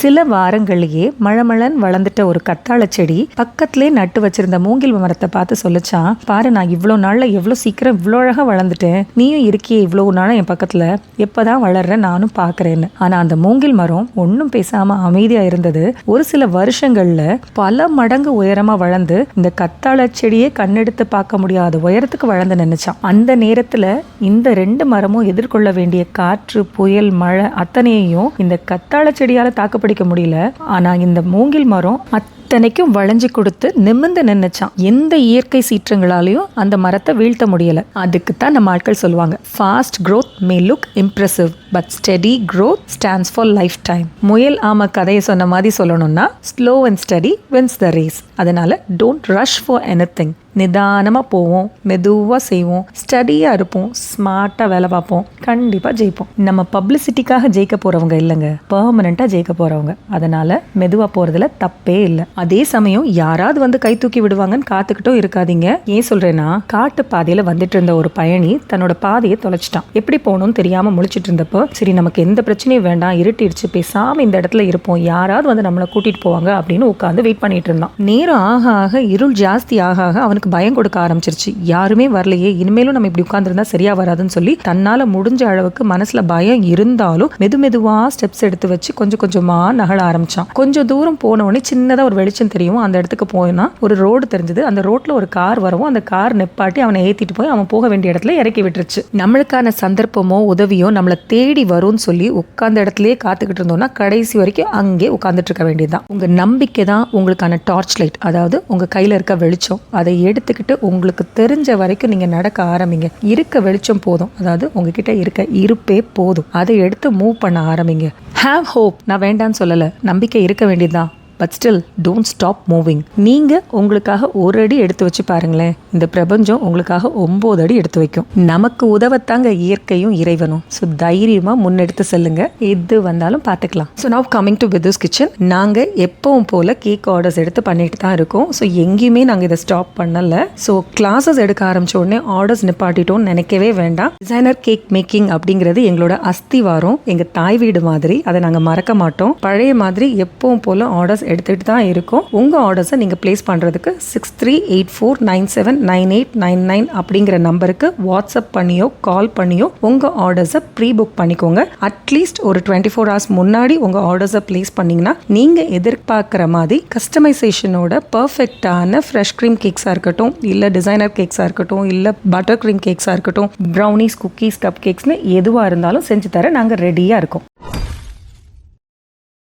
சில வாரங்கள்லயே மழமழன் வளர்ந்துட்ட ஒரு கத்தாழை செடி பக்கத்திலே நட்டு வச்சிருந்த மூங்கில் மரத்தை பார்த்து சொல்லிச்சான், பாரு நான் இவ்வளோ நாள்ல எவ்வளோ சீக்கிரம் இவ்வளோ அழகா வளர்ந்துட்டேன், நீயும் இருக்கியே இவ்வளவு நாளும் என் பக்கத்துல, எப்பதான் வளர்ற நானும் பாக்குறேன்னு. ஆனா அந்த மூங்கில் மரம் ஒன்னும் பேசாம அமைதியா இருந்தது. ஒரு சில வருஷங்கள்ல பல மடங்கு உயரமா வளர்ந்து இந்த கத்தாழை செடியே கண்ணெடுத்து பார்க்க முடியாத உயரத்துக்கு வளர்ந்து நினைச்சான். அந்த நேரத்துல இந்த 2 மரமும் எதிர்கொள்ள வேண்டிய காற்று, புயல், மழை அத்தனையையும் இந்த கத்தாழை செடியால தாக்கு பிடிக்க முடியல. ஆனா இந்த மூங்கில் மரம் அத்தனைக்கும் வளைஞ்சு கொடுத்து நிமிர்ந்து நின்னுச்சான். எந்த இயற்கை சீற்றங்களாலையும் அந்த மரத்தை வீழ்த்த முடியல. அதுக்குத்தான் நம்ம ஆட்கள் சொல்லுவாங்க, fast growth may look impressive but steady growth stands for lifetime. முயல் ஆம கதையை சொன்ன மாதிரி சொல்லணும்னா slow and steady wins the race. அதனால don't rush for anything. நிதானமாக போவோம், மெதுவாக செய்வோம், ஸ்டடியாக இருப்போம், ஸ்மார்ட்டாக வேலை பார்ப்போம், கண்டிப்பாக ஜெயிப்போம். நம்ம பப்ளிசிட்டிக்காக ஜெயிக்க போகிறவங்க இல்லைங்க, பெர்மனண்ட்டாக ஜெயிக்க போகிறவங்க. அதனால் மெதுவாக போகிறதுல தப்பே இல்லை. அதே சமயம் யாராவது வந்து கை தூக்கி விடுவாங்கன்னு காத்துக்கிட்டும் இருக்காதீங்க. ஏன் சொல்கிறேன்னா, காட்டு பாதையில் வந்துட்டு இருந்த ஒரு பயணி தன்னோட பாதையை தொலைச்சிட்டான். எப்படி போகணும்னு தெரியாமல் முழிச்சிட்டு இருந்தப்போ, சரி நமக்கு எந்த பிரச்சனையும் வேண்டாம், இருட்டிடுச்சு, பேசாமல் இந்த இடத்துல இருப்போம், யாராவது வந்து நம்மளை கூட்டிகிட்டு போவாங்க அப்படின்னு உட்காந்து வெயிட் பண்ணிட்டு இருந்தான். நேரம் ஆக ஆக இருள் ஜாஸ்தி ஆக ஆக அவனுக்கு பயம் கொடுக்க ஆரம்பிச்சிருச்சு. யாருமே வரலையே, இனிமேலும் நம்ம இப்படி உட்கார்ந்துருந்தா சரியா வராதுன்னு சொல்லி தன்னால முடிஞ்ச அளவுக்கு மனசுல பயம் இருந்தாலும் மெதுவா ஸ்டெப்ஸ் எடுத்து வச்சு கொஞ்சம் கொஞ்சமா நகல ஆரம்பிச்சான். கொஞ்சம் தூரம் போன உடனே சின்னதா ஒரு வெளிச்சம் தெரியும். அந்த இடத்துக்கு போயினா ஒரு ரோடு தெரிஞ்சது. அந்த ரோட்ல ஒரு கார் வரவும் அந்த கார் நெப்பாட்டி அவனை ஏத்திட்டு போய் அவன் போக வேண்டிய இடத்துல இறக்கி விட்டுருச்சு. நம்மளுக்கான சந்தர்ப்பமோ உதவியோ நம்மளை தேடி வரும்னு சொல்லி உட்கார்ந்த இடத்துலயே காத்துக்கிட்டு இருந்தோம்னா கடைசி வரைக்கும் அங்கே உட்கார்ந்துட்டு இருக்க வேண்டியதுதான். உங்க நம்பிக்கை தான் உங்களுக்கான டார்ச் லைட், அதாவது உங்க கையில இருக்க வெளிச்சம். அதை எடுத்துக்கிட்டு உங்களுக்கு தெரிஞ்ச வரைக்கும் நீங்க நடக்க ஆரம்பிங்க. இருக்க வெளிச்சம் போதும், அதாவது உங்ககிட்ட இருக்க இருப்பே போதும். அதை எடுத்து மூவ் பண்ண ஆரம்பிங்க. ஹேவ் ஹோப், நான் வேண்டான்னு சொல்லல, நம்பிக்கை இருக்க வேண்டியதுதான். But still don't stop moving. நீங்க உங்களுக்காக ஒரு அடி எடுத்து வச்சு பாருங்களேன், இந்த பிரபஞ்சம் உங்களுக்காக 9 அடி எடுத்து வைக்கும். நமக்கு உதவத்தாங்க இயற்கையும் இறைவனும். ஸோ தைரியமா முன்னெடுத்து செல்லுங்க, எது வந்தாலும் பார்த்துக்கலாம். So now coming to Vidhu's kitchen. நாங்க எப்பவும் போல கேக் ஆர்டர்ஸ் எடுத்து பண்ணிட்டு தான் இருக்கோம். ஸோ எங்கேயுமே நாங்கள் இதை ஸ்டாப் பண்ணல. ஸோ கிளாஸஸ் எடுக்க ஆரம்பிச்ச உடனே ஆர்டர்ஸ் நிப்பாட்டிட்டோம்னு நினைக்கவே வேண்டாம். டிசைனர் கேக் மேக்கிங் அப்படிங்கிறது எங்களோட அஸ்திவாரம், எங்க தாய் வீடு மாதிரி. அதை நாங்கள் மறக்க மாட்டோம். பழைய மாதிரி எப்பவும் போல ஆர்டர்ஸ் எடுத்துட்டு தான் இருக்கும். உங்க ஆர்டர்ஸை நீங்க பிளேஸ் பண்றதுக்கு 6384979899 அப்படிங்கிற நம்பருக்கு வாட்ஸ்அப் பண்ணியோ கால் பண்ணியோ உங்க ஆர்டர்ஸை ப்ரீ புக் பண்ணிக்கோங்க. அட்லீஸ்ட் ஒரு 24 hours முன்னாடி உங்க ஆர்டர்ஸை பிளேஸ் பண்ணீங்கன்னா நீங்க எதிர்பார்க்குற மாதிரி கஸ்டமைசேஷனோட பர்ஃபெக்டான ஃப்ரெஷ் க்ரீம் கேக்ஸாக இருக்கட்டும், இல்லை டிசைனர் கேக்ஸாக இருக்கட்டும், இல்லை பட்டர் க்ரீம் கேக்ஸாக இருக்கட்டும், ப்ரௌனிஸ், குக்கீஸ், கப் கேக்ஸ்னு எதுவாக இருந்தாலும் செஞ்சு தர நாங்கள் ரெடியாக இருக்கோம்.